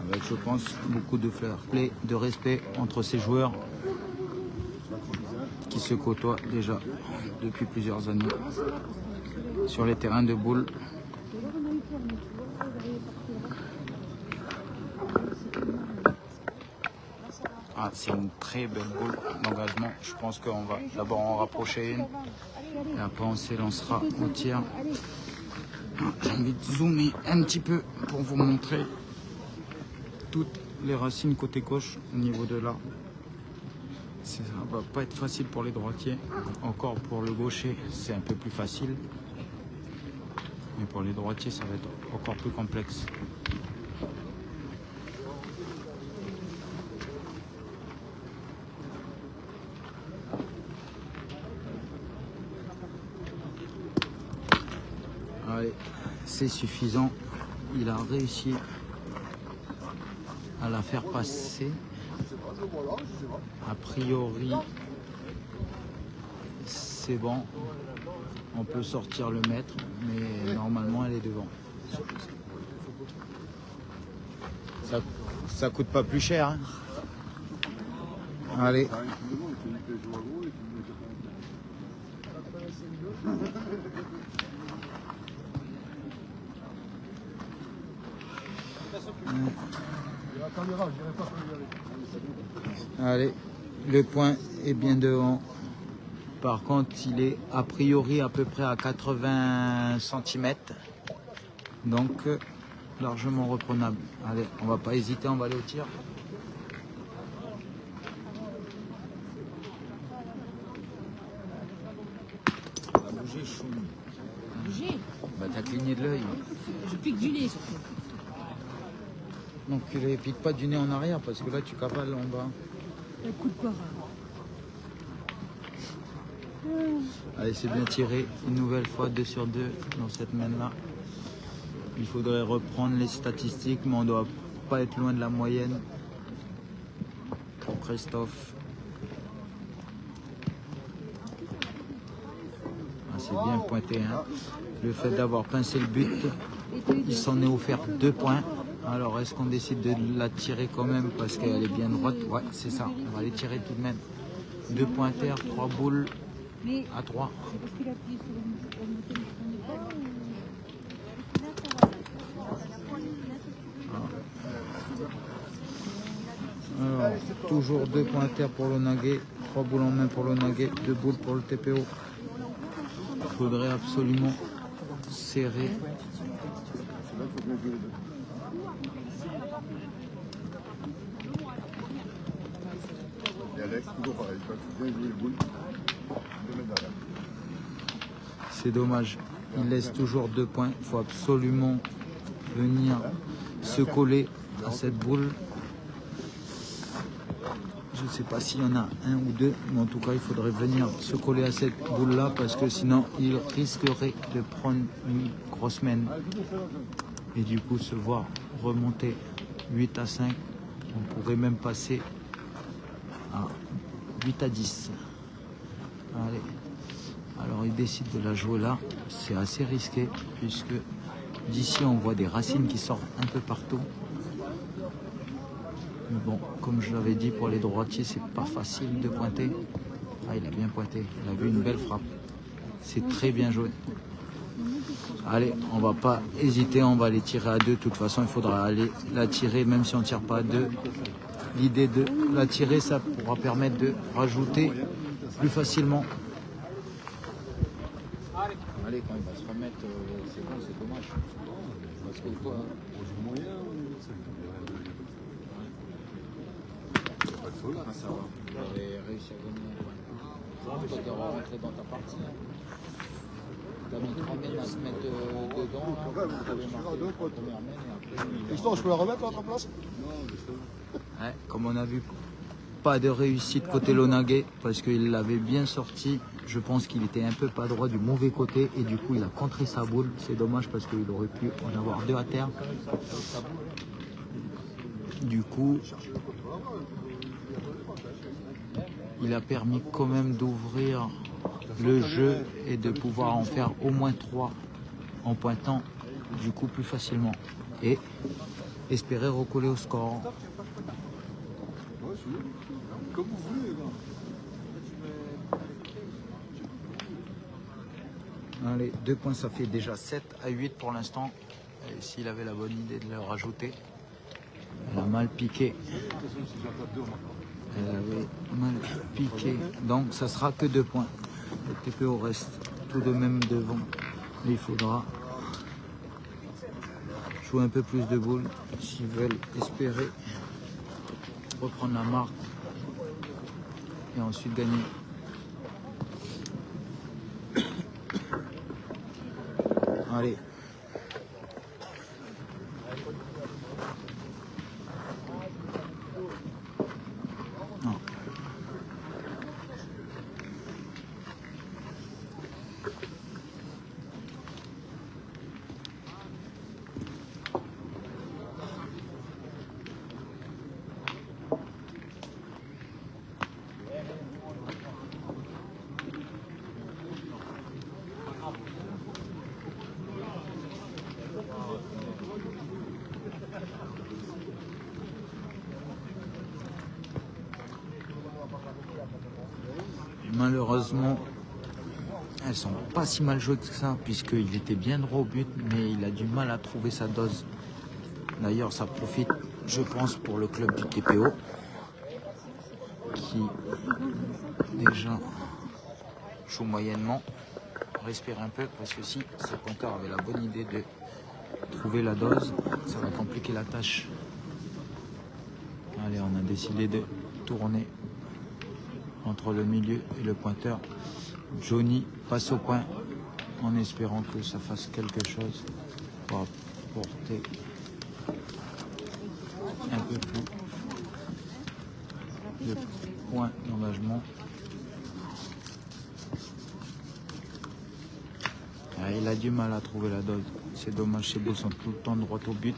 Avec, je pense, beaucoup de fair play, de respect entre ces joueurs qui se côtoient déjà depuis plusieurs années sur les terrains de boules. Ah, c'est une très belle boule d'engagement. Je pense qu'on va d'abord en rapprocher une et après on s'élancera au tir. J'ai envie de zoomer un petit peu pour vous montrer toutes les racines côté gauche au niveau de là. Ça va pas être facile pour les droitiers. Encore pour le gaucher, c'est un peu plus facile. Mais pour les droitiers, ça va être encore plus complexe. Allez, c'est suffisant. Il a réussi à la faire passer. A priori, c'est bon. On peut sortir le mètre, mais normalement elle est devant. Ça coûte pas plus cher. Hein. Allez. Allez, le point est bien devant. Par contre, il est a priori à peu près à 80 cm. Donc, largement reprenable. Allez, on va pas hésiter, on va aller au tir. On va bouger, chou. Bouger. Bah, t'as cligné de l'œil. Je pique du nez surtout. Donc, tu les piques pas du nez en arrière parce que là, tu cavales en bas. Un coup de parade. Allez, c'est bien tiré. Une nouvelle fois, 2 sur 2 dans cette main-là. Il faudrait reprendre les statistiques, mais on ne doit pas être loin de la moyenne. Pour Christophe. Ah, c'est bien pointé. Hein. Le fait d'avoir pincé le but, il s'en est offert 2 points. Alors, est-ce qu'on décide de la tirer quand même parce qu'elle est bien droite? Ouais, c'est ça. On va les tirer tout de même. 2 points à terre, 3 boules à 3. Alors, toujours 2 points à terre pour le Nagé, 3 boules en main pour le Nagé, 2 boules pour le TPO. Il faudrait absolument serrer. C'est dommage. Il laisse toujours 2 points. Il faut absolument venir se coller à cette boule. Je ne sais pas s'il y en a un ou deux, mais en tout cas, il faudrait venir se coller à cette boule-là parce que sinon, il risquerait de prendre une grosse main et du coup se voir remonter 8 à 5. On pourrait même passer à 8 à 10. Allez. Alors, il décide de la jouer là. C'est assez risqué puisque d'ici, on voit des racines qui sortent un peu partout. Mais bon, comme je l'avais dit, pour les droitiers, c'est pas facile de pointer. Ah, il a bien pointé. Il a vu une belle frappe. C'est très bien joué. Allez, on va pas hésiter. On va les tirer à 2. De toute façon, il faudra aller la tirer, même si on ne tire pas à 2. L'idée de la tirer, ça pourra permettre de rajouter plus facilement. Allez, quand il va se remettre, c'est bon, c'est dommage. Parce que toi, ça va. Tu aurais réussi à gagner un point. Toi, tu auras rentré dans ta partie. Tu as mis 3 mènes à se mettre dedans. Tu avais marqué la première mène et après. Histoire, je peux la remettre à ta place? Ouais, comme on a vu, pas de réussite côté Lonagé parce qu'il l'avait bien sorti. Je pense qu'il était un peu pas droit du mauvais côté et du coup il a contré sa boule. C'est dommage parce qu'il aurait pu en avoir 2 à terre. Du coup, il a permis quand même d'ouvrir le jeu et de pouvoir en faire au moins 3 en pointant du coup plus facilement et espérer recoller au score. Comme vous voulez, les gars. Allez, 2 points, ça fait déjà 7 à 8 pour l'instant. Et s'il avait la bonne idée de le rajouter, elle a mal piqué. Elle avait mal piqué. Donc ça sera que 2 points. Le TPO reste tout de même devant. Mais il faudra jouer un peu plus de boules s'ils veulent espérer reprendre la marque et ensuite gagner. Allez. Non. malheureusement, elles sont pas si mal jouées que ça, puisqu'il était bien droit au but, mais il a du mal à trouver sa dose. D'ailleurs, ça profite, je pense, pour le club du TPO, qui déjà joue moyennement. Respire un peu, parce que si ce pointeur avait la bonne idée de trouver la dose, ça va compliquer la tâche. Allez, on a décidé de tourner entre le milieu et le pointeur. Johnny passe au point en espérant que ça fasse quelque chose pour apporter un peu plus de points d'engagement. Il a du mal à trouver la dose. C'est dommage, ces boules sont tout le temps droit au but.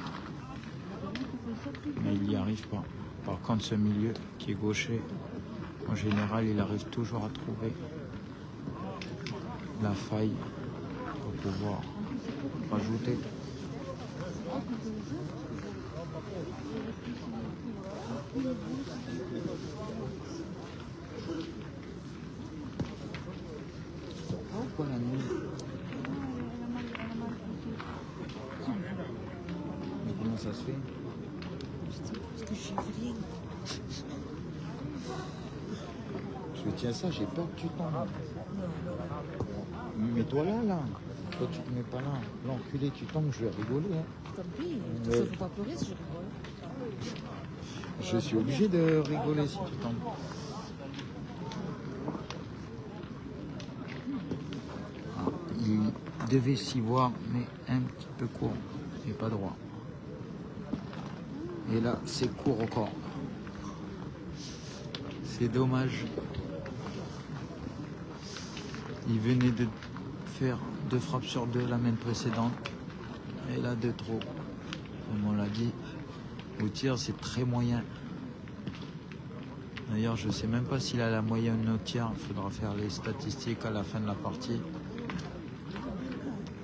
Mais il n'y arrive pas. Par contre, ce milieu qui est gaucher, en général, il arrive toujours à trouver la faille pour pouvoir rajouter. Pourquoi la nuit? Mais comment ça se fait? Parce que je suis vrille. Je tiens ça, j'ai peur que tu tombes. Mets-toi là. Toi, tu te mets pas là. L'enculé, tu tombes, je vais rigoler. Hein. Tant pis, Ouais. il ne faut pas pleurer si je rigole. Je suis obligé de rigoler si tu tombes. Ah, il devait s'y voir, mais un petit peu court et pas droit. Et là, c'est court encore. C'est dommage. Il venait de faire 2 frappes sur 2 la main précédente. Et là, 2 trop. Comme on l'a dit, au tir, c'est très moyen. D'ailleurs, je ne sais même pas s'il a la moyenne au tir. Il faudra faire les statistiques à la fin de la partie.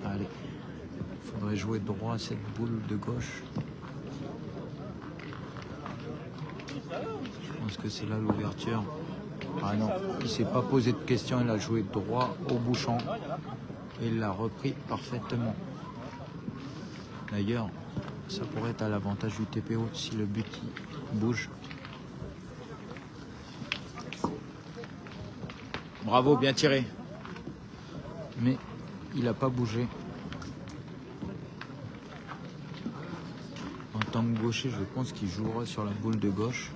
Allez. Il faudrait jouer droit à cette boule de gauche. Je pense que c'est là l'ouverture. Ah non, il ne s'est pas posé de questions. Il a joué droit au bouchon. Et il l'a repris parfaitement. D'ailleurs, ça pourrait être à l'avantage du TPO si le but bouge. Bravo, bien tiré. Mais il n'a pas bougé. En tant que gaucher, je pense qu'il jouera sur la boule de gauche.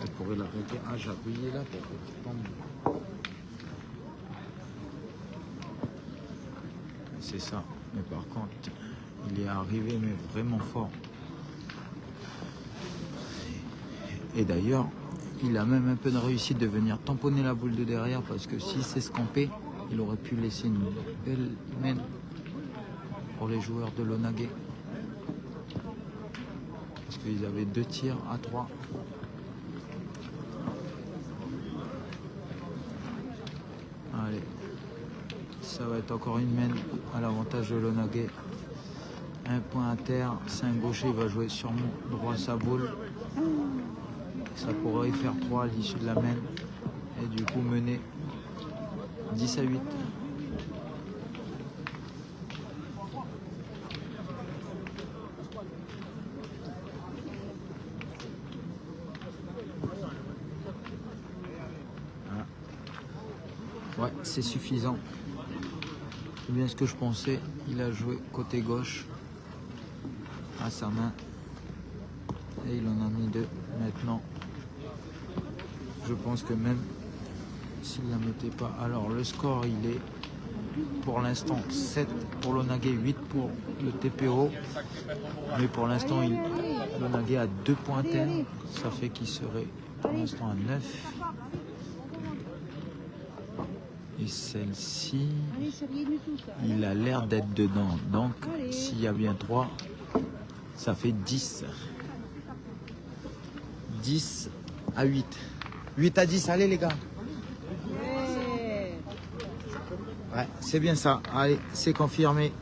Elle pourrait l'arrêter. Ah, j'ai appuyé là pour que tu tombes. C'est ça. Mais par contre, il est arrivé, mais vraiment fort. Et d'ailleurs, il a même un peu de réussite de venir tamponner la boule de derrière parce que s'il s'est escampé, il aurait pu laisser une belle main pour les joueurs de l'Onagé. Parce qu'ils avaient 2 tirs à 3. Allez, ça va être encore une main à l'avantage de l'Onagé. Un point à terre, c'est un gaucher, il va jouer sûrement droit à sa boule. Ça pourrait y faire 3 à l'issue de la main. Et du coup mener 10-8. Ouais, c'est suffisant. C'est bien ce que je pensais. Il a joué côté gauche à sa main. Et il en a mis 2 maintenant. Je pense que même s'il ne la mettait pas... Alors le score, il est pour l'instant 7 pour l'Onagé, 8 pour le TPO. Mais pour l'instant, l'Onagé a 2 points terre. Ça fait qu'il serait pour l'instant à 9. Et celle-ci, il a l'air d'être dedans. Donc, s'il y a bien 3, ça fait 10. 10 à 8. 8 à 10, allez les gars. Ouais, c'est bien ça. Allez, c'est confirmé.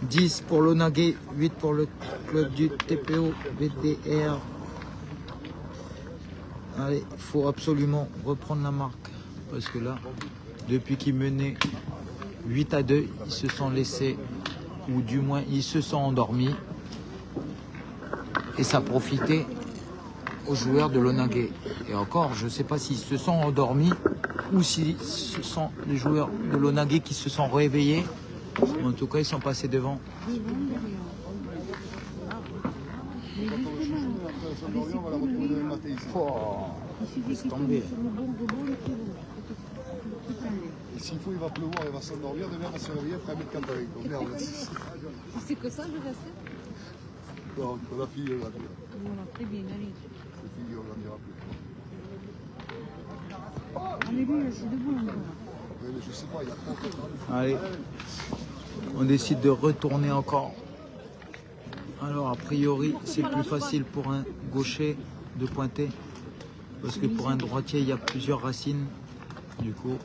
10 pour l'Onagé, 8 pour le club du TPO BDR. Allez, il faut absolument reprendre la marque Parce que là, depuis qu'ils menaient 8-2, ils se sont laissés, ou du moins ils se sont endormis. Et ça profitait aux joueurs de l'Onagé. Et encore, je ne sais pas s'ils se sont endormis ou si ce sont les joueurs de l'Onagé qui se sont réveillés. Mais en tout cas, ils sont passés devant. Oh, laisse tomber. Et s'il faut, il va pleuvoir, il va s'endormir, demain, on va se réveiller après 1m80. Donc merde. C'est que ça, je reste. Non, la fille, elle va dire. Voilà, très bien, allez. La fille, on n'en dira plus. Allez, lui, c'est debout encore. Oui, mais je sais pas, il y a trop. Allez, on décide de retourner encore. Alors, a priori, c'est plus facile pour un gaucher de pointer. Parce que pour un droitier, il y a plusieurs racines. Du coup,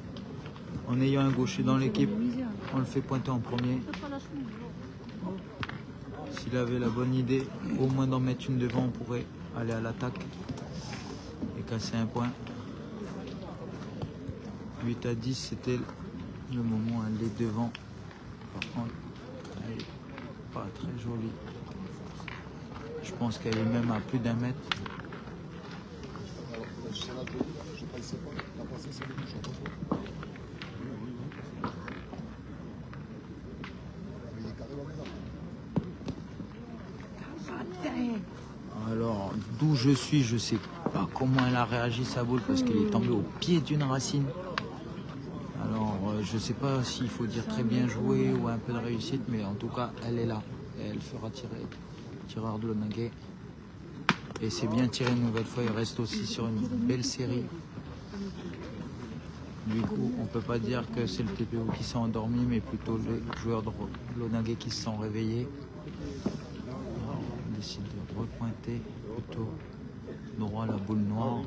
en ayant un gaucher dans l'équipe, on le fait pointer en premier. S'il avait la bonne idée, au moins d'en mettre une devant, on pourrait aller à l'attaque et casser un point. 8-10, c'était le moment, elle est devant. Par contre, elle n'est pas très jolie. Je pense qu'elle est même à plus d'1 mètre. Alors, je sais pas, la pensée, c'est le bouchon. Il est carrément là. Alors, d'où je suis, je sais pas comment elle a réagi sa boule parce qu'elle est tombée au pied d'une racine. Alors, je sais pas s'il faut dire très bien joué ou un peu de réussite, mais en tout cas, elle est là. Et elle fera tirer. Tireur de l'Onagé. Et c'est bien tiré une nouvelle fois. Il reste aussi sur une belle série. Du coup, on peut pas dire que c'est le TPO qui s'est endormi, mais plutôt les joueurs de l'Onagé qui se sont réveillés. Alors, on décide de repointer plutôt droit à la boule noire.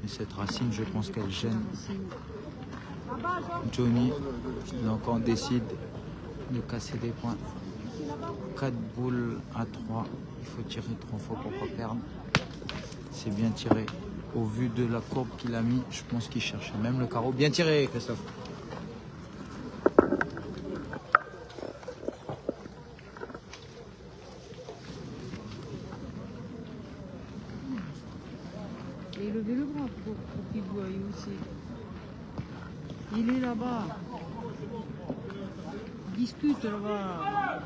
Et cette racine, je pense qu'elle gêne Johnny. Donc on décide de casser des points. 4 boules à 3. Il faut tirer 3 fois pour ne pas perdre. C'est bien tiré. Au vu de la courbe qu'il a mis, je pense qu'il cherchait même le carreau. Bien tiré, Christophe. Et levez le bras pour qu'il voie aussi. Il est là-bas. Il discute là-bas.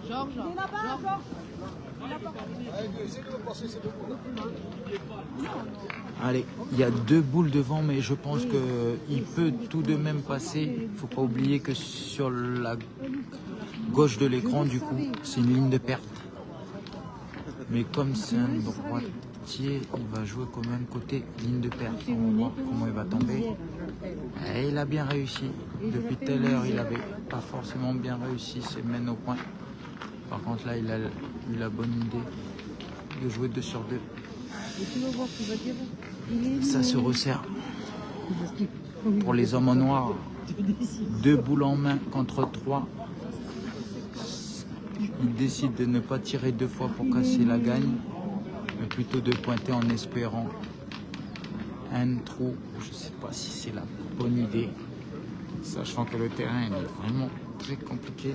Georges, Allez, il y a 2 boules devant, mais je pense qu'il peut tout de même passer. Il ne faut pas oublier que sur la gauche de l'écran, du coup, c'est une ligne de perte. Mais comme c'est un droitier, il va jouer quand même côté ligne de perte. On va voir comment il va tomber. Et il a bien réussi. Depuis tout à l'heure, il n'avait pas forcément bien réussi ses mènes au point. Par contre, là, il a eu la bonne idée de jouer 2 sur 2. et tu vas voir qu'il va dire. Ça se resserre. Pour les hommes en noir, 2 boules en main contre 3. Il décide de ne pas tirer 2 fois pour casser la gagne, mais plutôt de pointer en espérant un trou. Je ne sais pas si c'est la bonne idée, sachant que le terrain est vraiment très compliqué.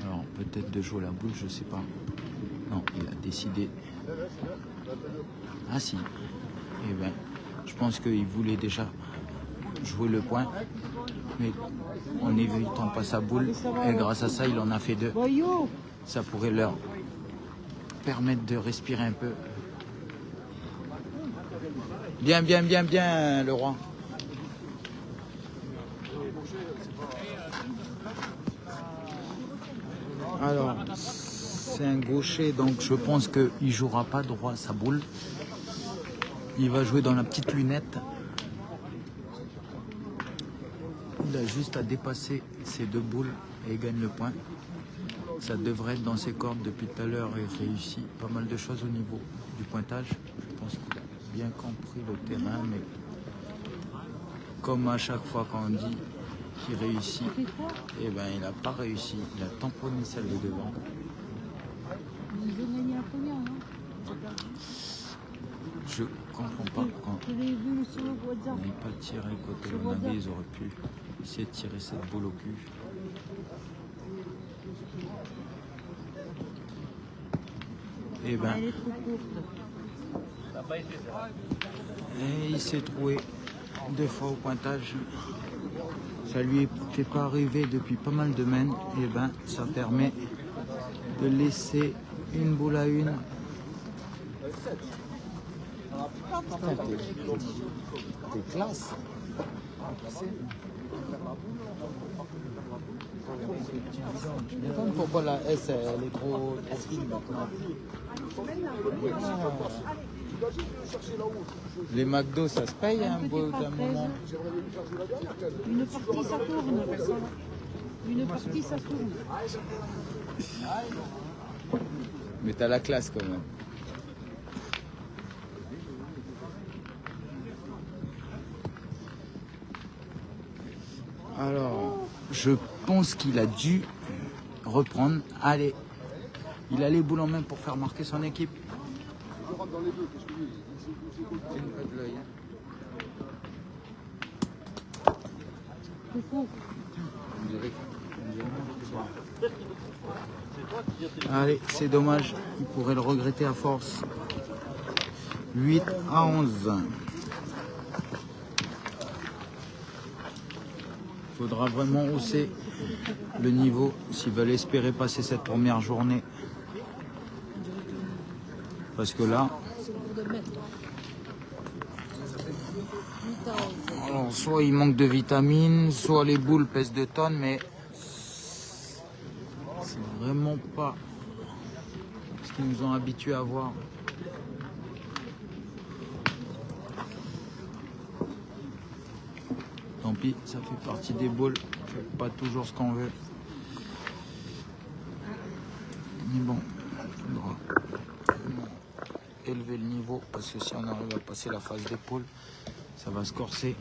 Alors peut-être de jouer la boule, je ne sais pas. Non, il a décidé. Ah si. Eh bien, je pense qu'il voulait déjà jouer le point, mais en évitant pas sa boule, et grâce à ça, il en a fait 2. Ça pourrait leur permettre de respirer un peu. Bien, bien, bien, bien, le roi. Alors, c'est un gaucher, donc je pense qu'il ne jouera pas droit à sa boule. Il va jouer dans la petite lunette. Il a juste à dépasser ces 2 boules et il gagne le point. Ça devrait être dans ses cordes depuis tout à l'heure et réussit pas mal de choses au niveau du pointage. Je pense qu'il a bien compris le terrain, mais comme à chaque fois quand on dit qu'il réussit, eh ben, il n'a pas réussi. Il a tamponné celle de devant. Ils ont gagné la première, non? Je comprends pas quand Je l'ai vu sur le WhatsApp. ils n'avaient pas tiré côté Lonagé, ils auraient pu essayer de tirer cette boule au cul. Et ben, Elle est trop courte. et il s'est trouvé 2 fois au pointage. Ça lui était pas arrivé depuis pas mal de semaines. Et ben, ça permet de laisser une boule à une. T'es classe. Tu m'étonnes pourquoi la S elle est trop fine maintenant. Les McDo ça se paye un bout d'un moment. Une partie, ça tourne. Une partie, ça tourne. Mais t'as la classe quand même. Alors, je pense qu'il a dû reprendre. Allez, il a les boules en main pour faire marquer son équipe. Je rentre dans les deux, qu'est-ce que tu dis? C'est une patte de l'œil. Coucou. Allez, c'est dommage. Il pourrait le regretter à force. 8-11. Il faudra vraiment hausser le niveau s'ils veulent espérer passer cette première journée. Parce que là, alors, soit il manque de vitamines, soit les boules pèsent 2 tonnes, mais c'est vraiment pas ce qu'ils nous ont habitués à voir. Tant pis, ça fait partie des boules, on fait pas toujours ce qu'on veut. Mais bon, il faudra vraiment élever le niveau parce que si on arrive à passer la phase d'épaule, ça va se corser.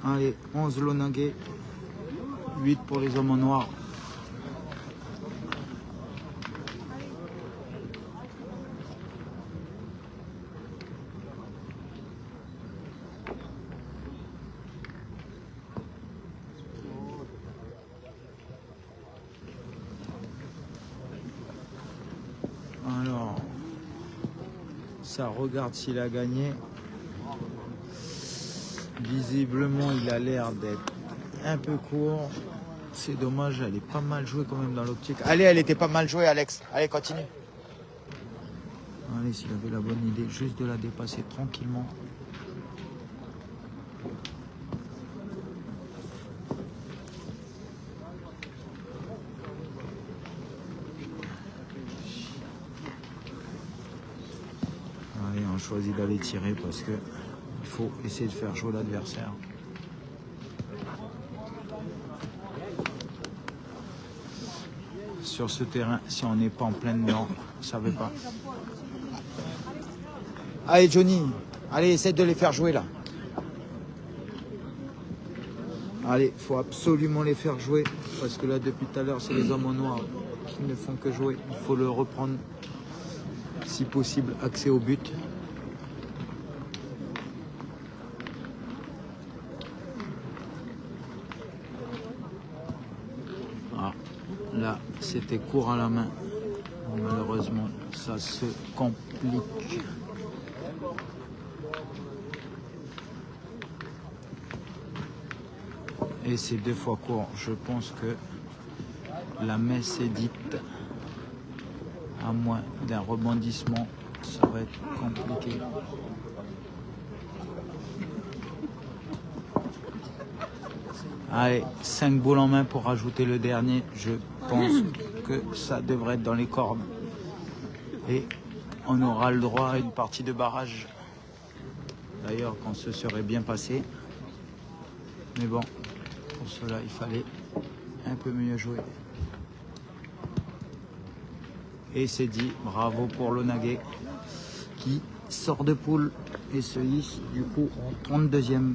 Allez, 11 Lonagé, 8 pour les hommes en noir. Alors, ça regarde s'il a gagné. Visiblement, il a l'air d'être un peu court. C'est dommage, elle est pas mal jouée quand même dans l'optique. Allez, elle était pas mal jouée, Alex. Allez, continue. Allez, s'il avait la bonne idée, juste de la dépasser tranquillement. Allez, on choisit d'aller tirer parce que il faut essayer de faire jouer l'adversaire. Sur ce terrain, si on n'est pas en plein dedans, ça ne va pas. Allez Johnny, allez, essaie de les faire jouer là. Allez, il faut absolument les faire jouer parce que là depuis tout à l'heure c'est les hommes en noir qui ne font que jouer. Il faut le reprendre si possible, accès au but. Ah, là c'était court à la main. Malheureusement ça se complique. Et c'est 2 fois court. Je pense que la messe est dite. À moins d'un rebondissement, ça va être compliqué. Allez, 5 boules en main pour rajouter le dernier. Je pense que ça devrait être dans les cordes. Et on aura le droit à une partie de barrage. D'ailleurs, quand ce serait bien passé. Mais bon, pour cela, il fallait un peu mieux jouer. Et c'est dit, bravo pour Lonagé qui sort de poule et se hisse du coup en 32e.